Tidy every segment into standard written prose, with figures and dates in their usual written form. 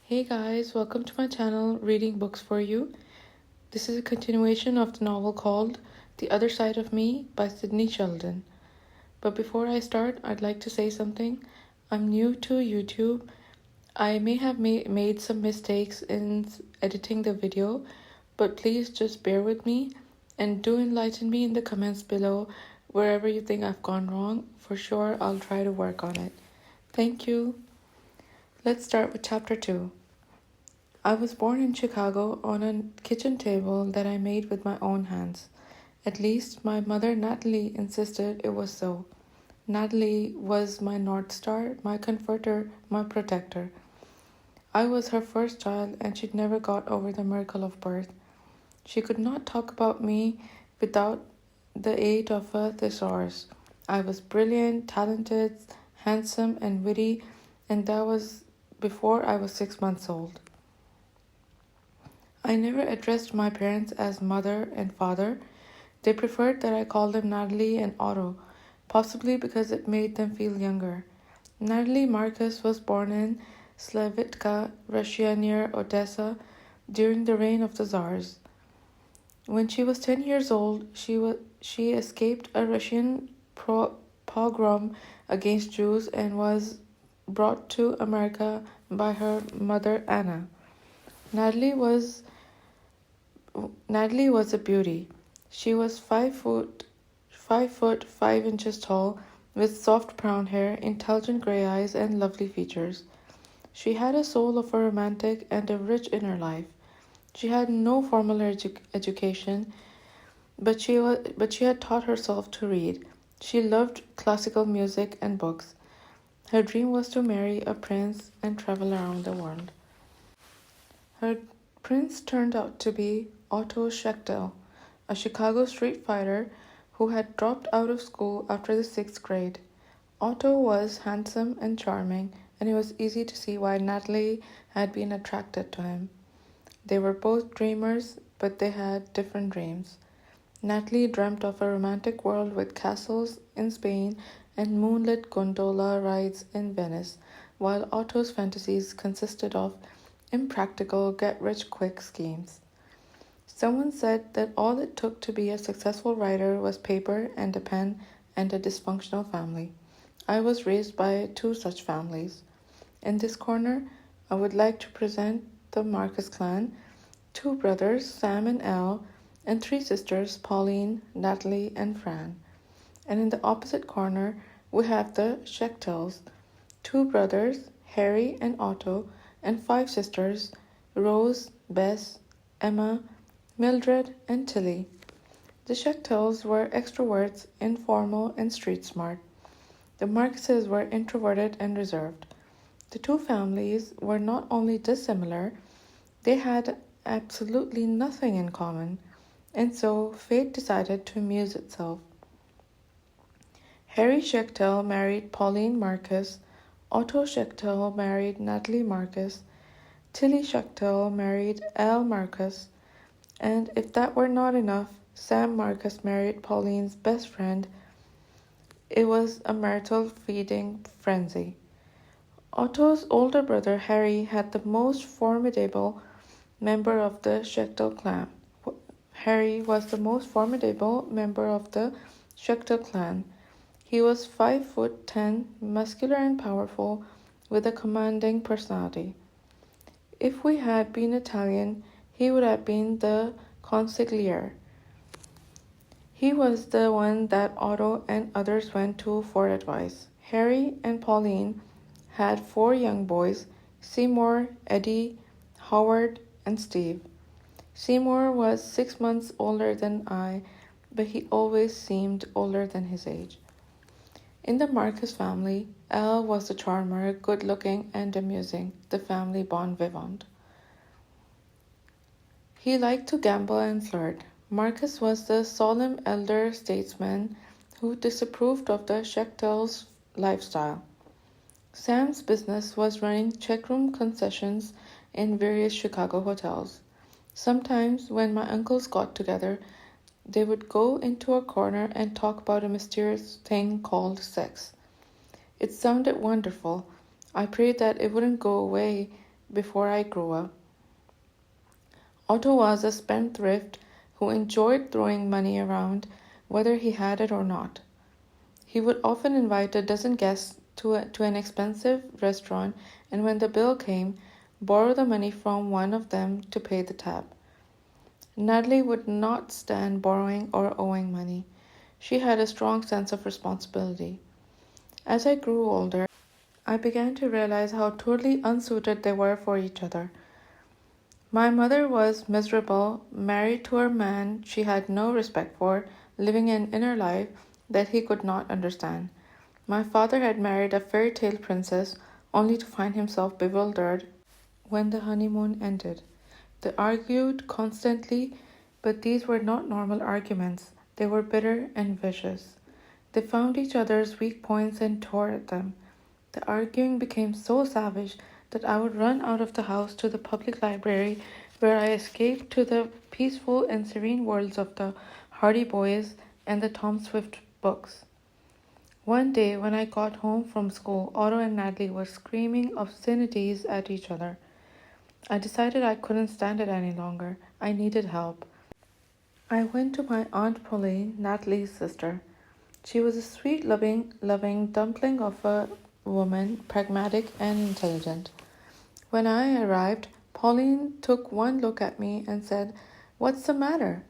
Hey guys, welcome to my channel, Reading Books for You. This is a continuation of the novel called The Other Side of Me by Sidney Sheldon. But before I start, I'd like to say something. I'm new to YouTube. I may have made some mistakes in editing the video, but please just bear with me and do enlighten me in the comments below wherever you think I've gone wrong. For sure, I'll try to work on it. Thank you. Let's start with chapter 2. I was born in Chicago on a kitchen table that I made with my own hands. At least my mother Natalie insisted it was so. Natalie was my North Star, my comforter, my protector. I was her first child and she'd never got over the miracle of birth. She could not talk about me without the aid of a thesaurus. I was brilliant, talented, handsome, and witty, and that was before I was 6 months old. I never addressed my parents as mother and father. They preferred that I call them Natalie and Otto, possibly because it made them feel younger. Natalie Marcus was born in Slavitka, Russia near Odessa, during the reign of the Tsars. When she was 10 years old, she escaped a Russian pogrom against Jews and was brought to America by her mother Anna. Natalie was a beauty. She was 5'5" tall, with soft brown hair, intelligent gray eyes, and lovely features. She had a soul of a romantic and a rich inner life. She had no formal education, but she had taught herself to read. She loved classical music and books. Her dream was to marry a prince and travel around the world. Her prince turned out to be Otto Schechtel, a Chicago street fighter who had dropped out of school after the 6th grade. Otto was handsome and charming, and it was easy to see why Natalie had been attracted to him. They were both dreamers, but they had different dreams. Natalie dreamt of a romantic world with castles in Spain and moonlit gondola rides in Venice, while Otto's fantasies consisted of impractical get-rich-quick schemes. Someone said that all it took to be a successful writer was paper and a pen and a dysfunctional family. I was raised by 2 such families. In this corner, I would like to present the Marcus clan, 2 brothers, Sam and Al, and 3 sisters, Pauline, Natalie, and Fran. And in the opposite corner, we have the Schechtels, 2 brothers, Harry and Otto, and 5 sisters, Rose, Bess, Emma, Mildred, and Tilly. The Schechtels were extroverts, informal, and street smart. The Marcuses were introverted and reserved. The 2 families were not only dissimilar, they had absolutely nothing in common, and so fate decided to amuse itself. Harry Schechtel married Pauline Marcus, Otto Schechtel married Natalie Marcus, Tilly Schechtel married Al Marcus, and if that were not enough, Sam Marcus married Pauline's best friend. It was a marital feeding frenzy. Otto's older brother Harry had the most formidable member of the Schechtel clan. Harry was the most formidable member of the Schechtel clan. He was 5'10", muscular and powerful, with a commanding personality. If we had been Italian, he would have been the consigliere. He was the one that Otto and others went to for advice. Harry and Pauline had 4 young boys, Seymour, Eddie, Howard, and Steve. Seymour was 6 months older than I, but he always seemed older than his age. In the Marcus family, Al was the charmer, good-looking and amusing, the family bon vivant. He liked to gamble and flirt. Marcus was the solemn elder statesman who disapproved of the Schechtels' lifestyle. Sam's business was running checkroom concessions in various Chicago hotels. Sometimes, when my uncles got together, they would go into a corner and talk about a mysterious thing called sex. It sounded wonderful. I prayed that it wouldn't go away, before I grew up. Otto was a spendthrift who enjoyed throwing money around, whether he had it or not. He would often invite a dozen guests to an expensive restaurant, and when the bill came, borrow the money from one of them to pay the tab. Natalie would not stand borrowing or owing money. She had a strong sense of responsibility. As I grew older, I began to realize how totally unsuited they were for each other. My mother was miserable, married to a man she had no respect for, living an inner life that he could not understand. My father had married a fairy tale princess only to find himself bewildered when the honeymoon ended. They argued constantly, but these were not normal arguments. They were bitter and vicious. They found each other's weak points and tore at them. The arguing became so savage that I would run out of the house to the public library, where I escaped to the peaceful and serene worlds of the Hardy Boys and the Tom Swift books. One day, when I got home from school, Otto and Natalie were screaming obscenities at each other. I decided I couldn't stand it any longer. I needed help. I went to my Aunt Pauline, Natalie's sister. She was a sweet, loving dumpling of a woman, pragmatic and intelligent. When I arrived, Pauline took one look at me and said, "What's the matter?"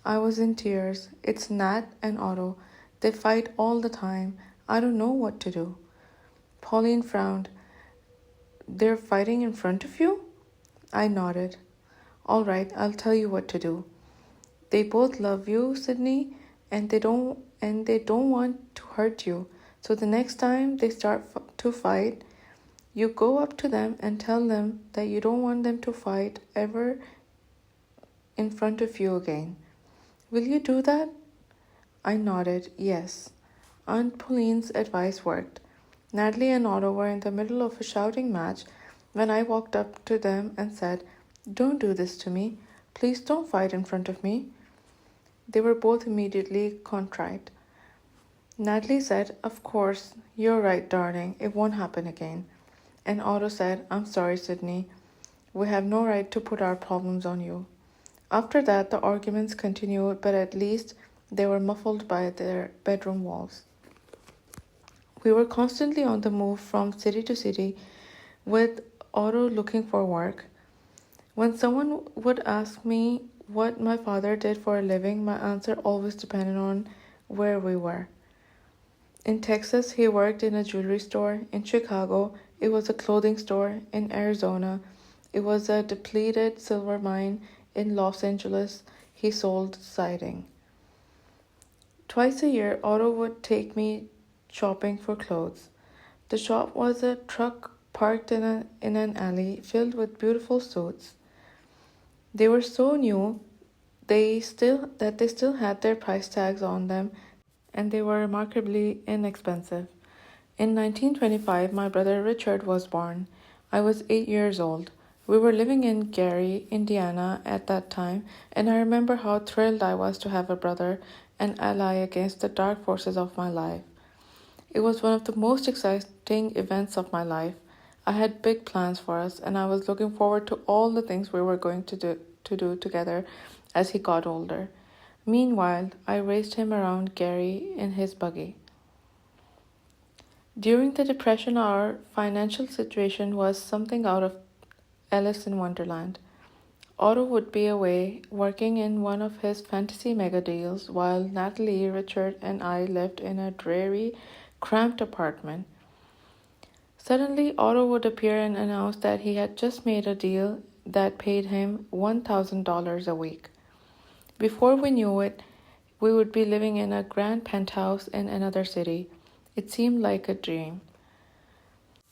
I was in tears. "It's Nat and Otto. They fight all the time. I don't know what to do." Pauline frowned. "They're fighting in front of you?" I nodded. "All right, I'll tell you what to do. They both love you, Sidney, and they don't want to hurt you. So the next time they start to fight, you go up to them and tell them that you don't want them to fight ever in front of you again. Will you do that?" I nodded, yes. Aunt Pauline's advice worked. Natalie and Otto were in the middle of a shouting match when I walked up to them and said, "Don't do this to me. Please don't fight in front of me." They were both immediately contrite. Natalie said, "Of course, you're right, darling. It won't happen again." And Otto said, "I'm sorry, Sidney. We have no right to put our problems on you." After that, the arguments continued, but at least they were muffled by their bedroom walls. We were constantly on the move from city to city, with Otto looking for work. When someone would ask me what my father did for a living, my answer always depended on where we were. In Texas, he worked in a jewelry store. In Chicago, it was a clothing store. In Arizona, it was a depleted silver mine. In Los Angeles, he sold siding. Twice a year, Otto would take me shopping for clothes. The shop was a truck parked in an alley filled with beautiful suits. They were so new they still had their price tags on them, and they were remarkably inexpensive. In 1925, my brother Richard was born. I was 8 years old. We were living in Gary, Indiana at that time, and I remember how thrilled I was to have a brother, an ally against the dark forces of my life. It was one of the most exciting events of my life. I had big plans for us, and I was looking forward to all the things we were going to do together as he got older. Meanwhile, I raced him around Gary in his buggy. During the Depression, our financial situation was something out of Alice in Wonderland. Otto would be away, working in one of his fantasy mega deals, while Natalie, Richard, and I lived in a dreary, cramped apartment. Suddenly, Otto would appear and announce that he had just made a deal that paid him $1,000 a week. Before we knew it, we would be living in a grand penthouse in another city. It seemed like a dream.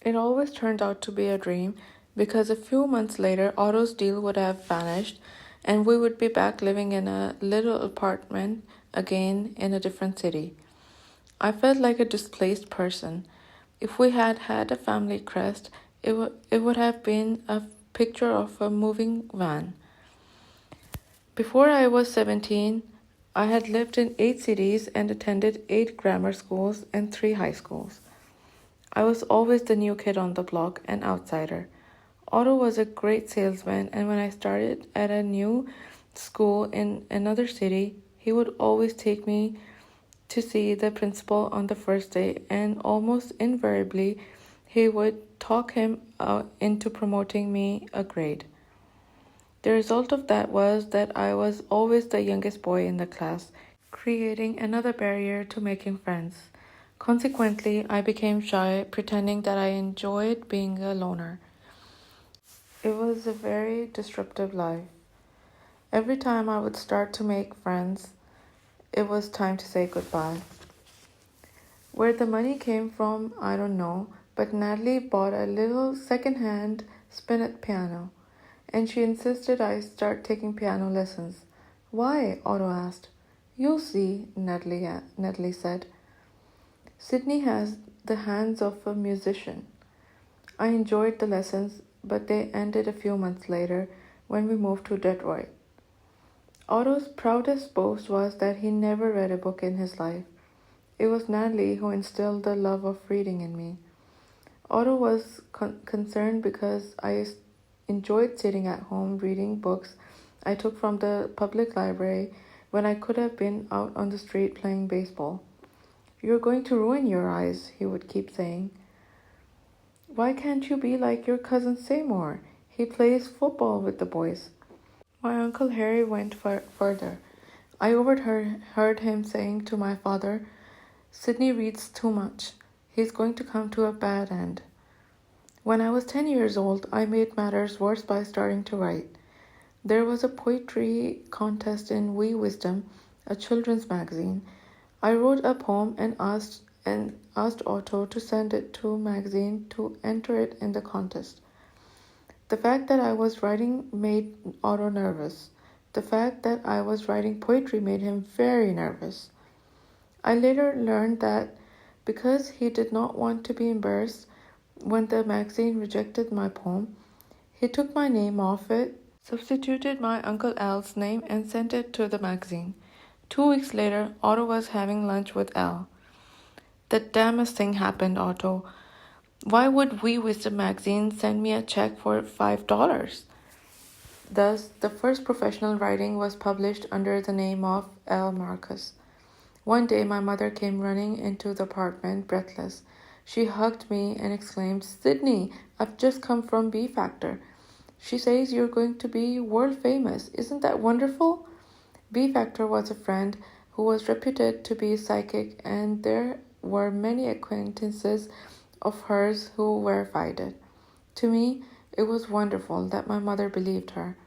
It always turned out to be a dream, because a few months later, Otto's deal would have vanished, and we would be back living in a little apartment again in a different city. I felt like a displaced person. If we had had a family crest, it would have been a picture of a moving van. Before I was 17, I had lived in 8 cities and attended 8 grammar schools and 3 high schools. I was always the new kid on the block, an outsider. Otto was a great salesman, and when I started at a new school in another city, he would always take me to see the principal on the first day, and almost invariably, he would talk him into promoting me a grade. The result of that was that I was always the youngest boy in the class, creating another barrier to making friends. Consequently, I became shy, pretending that I enjoyed being a loner. It was a very disruptive life. Every time I would start to make friends, it was time to say goodbye. Where the money came from, I don't know, but Natalie bought a little second-hand spinet piano, and she insisted I start taking piano lessons. Why? Otto asked. You'll see, Natalie said. Sidney has the hands of a musician. I enjoyed the lessons, but they ended a few months later when we moved to Detroit. Otto's proudest boast was that he never read a book in his life. It was Natalie who instilled the love of reading in me. Otto was concerned because I enjoyed sitting at home reading books I took from the public library when I could have been out on the street playing baseball. You're going to ruin your eyes, he would keep saying. Why can't you be like your cousin Seymour? He plays football with the boys. My Uncle Harry went further. I overheard him saying to my father, Sidney reads too much. He's going to come to a bad end. When I was 10 years old, I made matters worse by starting to write. There was a poetry contest in Wee Wisdom, a children's magazine. I wrote a poem and asked Otto to send it to a magazine to enter it in the contest. The fact that I was writing made Otto nervous. The fact that I was writing poetry made him very nervous. I later learned that because he did not want to be embarrassed when the magazine rejected my poem, he took my name off it, substituted my Uncle Al's name, and sent it to the magazine. 2 weeks later, Otto was having lunch with Al. The damnest thing happened, Otto. Why would Wee Wisdom magazine send me a check for $5? Thus, the first professional writing was published under the name of L. Marcus. One day, my mother came running into the apartment, breathless. She hugged me and exclaimed, Sidney, I've just come from B Factor. She says you're going to be world famous. Isn't that wonderful? B Factor was a friend who was reputed to be psychic, and there were many acquaintances of hers who verified it. To me, it was wonderful that my mother believed her.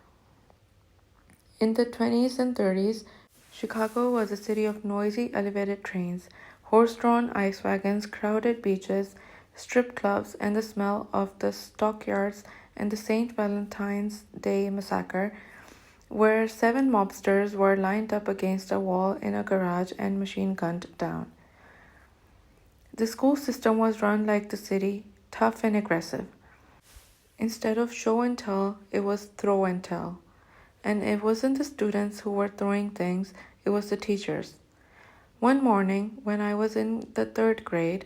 In the 20s and 30s, Chicago was a city of noisy elevated trains, horse-drawn ice wagons, crowded beaches, strip clubs, and the smell of the stockyards and the St. Valentine's Day massacre, where 7 mobsters were lined up against a wall in a garage and machine-gunned down. The school system was run like the city, tough and aggressive. Instead of show and tell, it was throw and tell. And it wasn't the students who were throwing things, it was the teachers. One morning, when I was in the 3rd grade,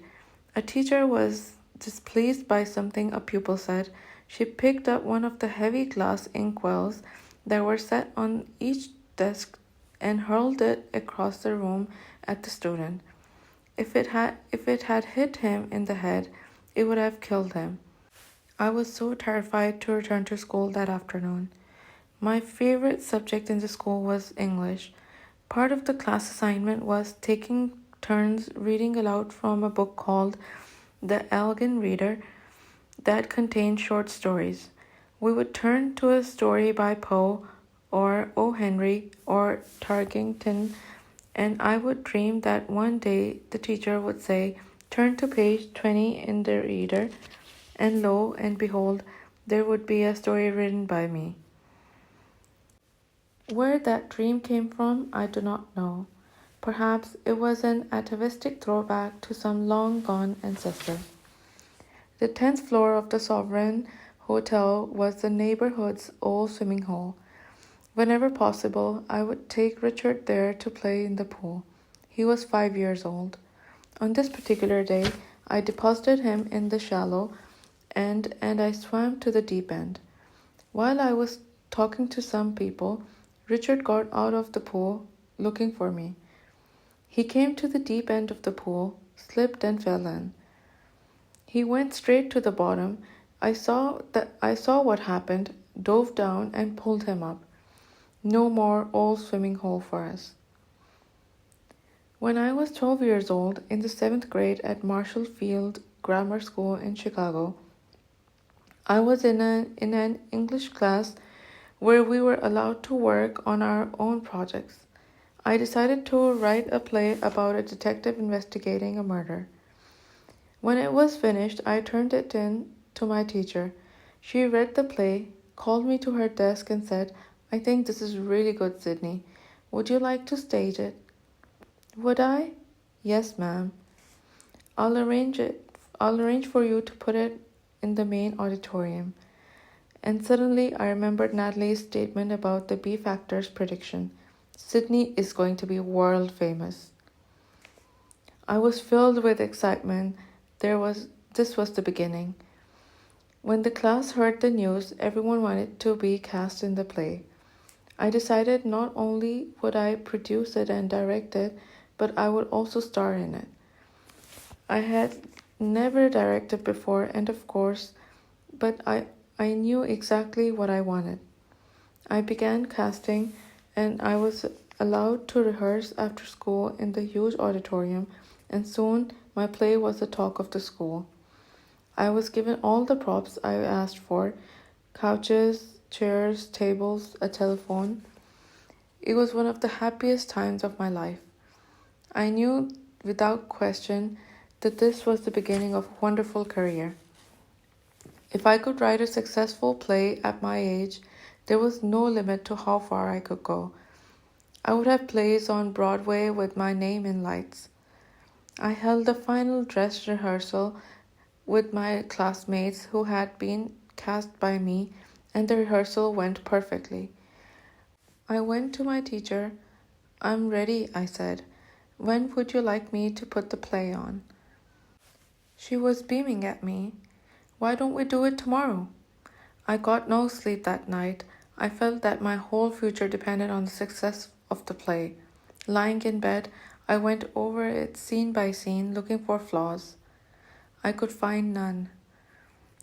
a teacher was displeased by something a pupil said. She picked up one of the heavy glass inkwells that were set on each desk and hurled it across the room at the student. If it had hit him in the head, it would have killed him. I was so terrified to return to school that afternoon. My favorite subject in the school was English. Part of the class assignment was taking turns reading aloud from a book called The Elegant Reader that contained short stories. We would turn to a story by Poe or O. Henry or Tarkington, and I would dream that one day the teacher would say, turn to page 20 in the reader, and lo and behold, there would be a story written by me. Where that dream came from, I do not know. Perhaps it was an atavistic throwback to some long-gone ancestor. The 10th floor of the Sovereign Hotel was the neighborhood's old swimming hole. Whenever possible, I would take Richard there to play in the pool. He was 5 years old. On this particular day, I deposited him in the shallow, and I swam to the deep end. While I was talking to some people, Richard got out of the pool looking for me. He came to the deep end of the pool, slipped and fell in. He went straight to the bottom. I saw what happened, dove down and pulled him up. No more old swimming hole for us. When I was 12 years old, in the 7th grade at Marshall Field Grammar School in Chicago, I was in an English class where we were allowed to work on our own projects. I decided to write a play about a detective investigating a murder. When it was finished, I turned it in to my teacher. She read the play, called me to her desk, and said, "I think this is really good, Sidney. Would you like to stage it?" Would I? "Yes, ma'am. I'll arrange it. I'll arrange for you to put it in the main auditorium." And suddenly I remembered Natalie's statement about the B Factor's prediction. Sidney is going to be world famous. I was filled with excitement. This was the beginning. When the class heard the news, everyone wanted to be cast in the play. I decided not only would I produce it and direct it, but I would also star in it. I had never directed before, and of course, but I knew exactly what I wanted. I began casting, and I was allowed to rehearse after school in the huge auditorium, and soon my play was the talk of the school. I was given all the props I asked for: couches, chairs, tables, a telephone. It was one of the happiest times of my life. I knew without question that this was the beginning of a wonderful career. If I could write a successful play at my age, there was no limit to how far I could go. I would have plays on Broadway with my name in lights. I held the final dress rehearsal with my classmates who had been cast by me, and the rehearsal went perfectly. I went to my teacher. "I'm ready," I said. "When would you like me to put the play on?" She was beaming at me. "Why don't we do it tomorrow?" I got no sleep that night. I felt that my whole future depended on the success of the play. Lying in bed, I went over it scene by scene, looking for flaws. I could find none.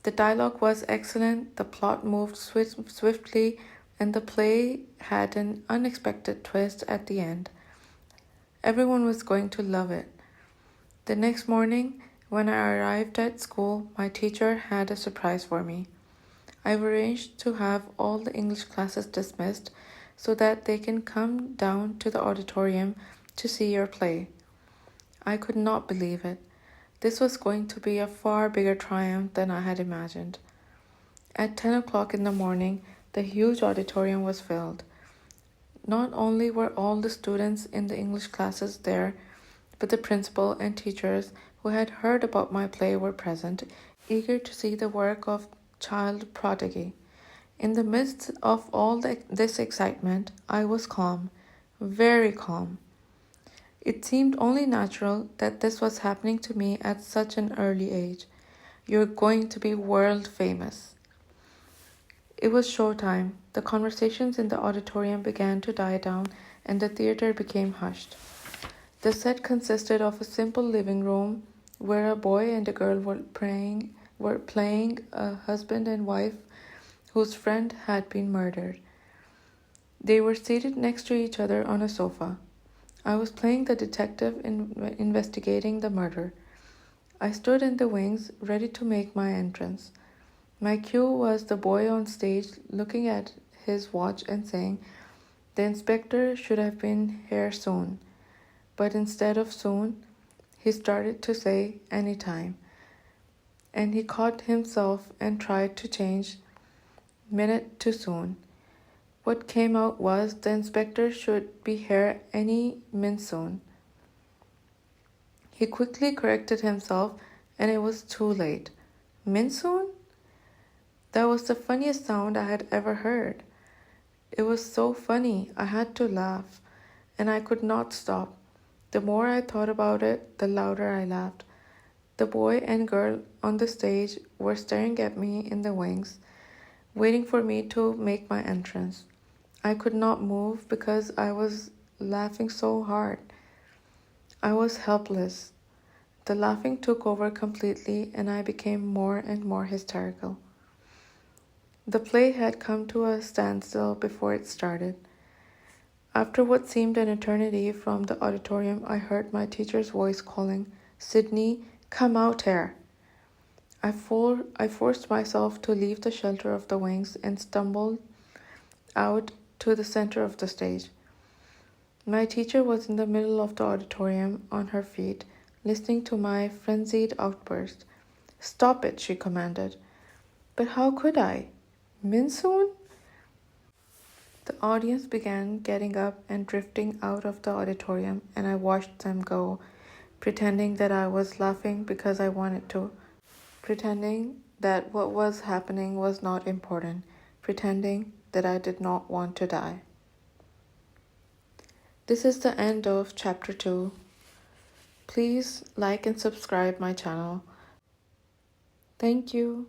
The dialogue was excellent, the plot moved swiftly, and the play had an unexpected twist at the end. Everyone was going to love it. The next morning, when I arrived at school, my teacher had a surprise for me. I've arranged to have all the English classes dismissed so that they can come down to the auditorium to see your play. I could not believe it. This was going to be a far bigger triumph than I had imagined. At 10 o'clock in the morning, the huge auditorium was filled. Not only were all the students in the English classes there, but the principal and teachers who had heard about my play were present, eager to see the work of child prodigy. In the midst of all this excitement, I was calm, very calm. It seemed only natural that this was happening to me at such an early age. "You're going to be world famous." It was showtime. The conversations in the auditorium began to die down, and the theater became hushed. The set consisted of a simple living room where a boy and a girl were playing a husband and wife whose friend had been murdered. They were seated next to each other on a sofa. I was playing the detective investigating the murder. I stood in the wings, ready to make my entrance. My cue was the boy on stage looking at his watch and saying, "The inspector should have been here soon." But instead of soon, he started to say anytime. And he caught himself and tried to change minute to soon. What came out was, "The inspector should be here any min soon." He quickly corrected himself, and it was too late. Min soon? That was the funniest sound I had ever heard. It was so funny, I had to laugh, and I could not stop. The more I thought about it, the louder I laughed. The boy and girl on the stage were staring at me in the wings, waiting for me to make my entrance. I could not move because I was laughing so hard. I was helpless. The laughing took over completely, and I became more and more hysterical. The play had come to a standstill before it started. After what seemed an eternity from the auditorium, I heard my teacher's voice calling, "Sidney, come out here." I forced myself to leave the shelter of the wings and stumbled out to the center of the stage. My teacher was in the middle of the auditorium on her feet, listening to my frenzied outburst. "Stop it," she commanded. But how could I? Minsoon? The audience began getting up and drifting out of the auditorium, and I watched them go, pretending that I was laughing because I wanted to, pretending that what was happening was not important, pretending that I did not want to die. This is the end of chapter 2. Please like and subscribe my channel. Thank you.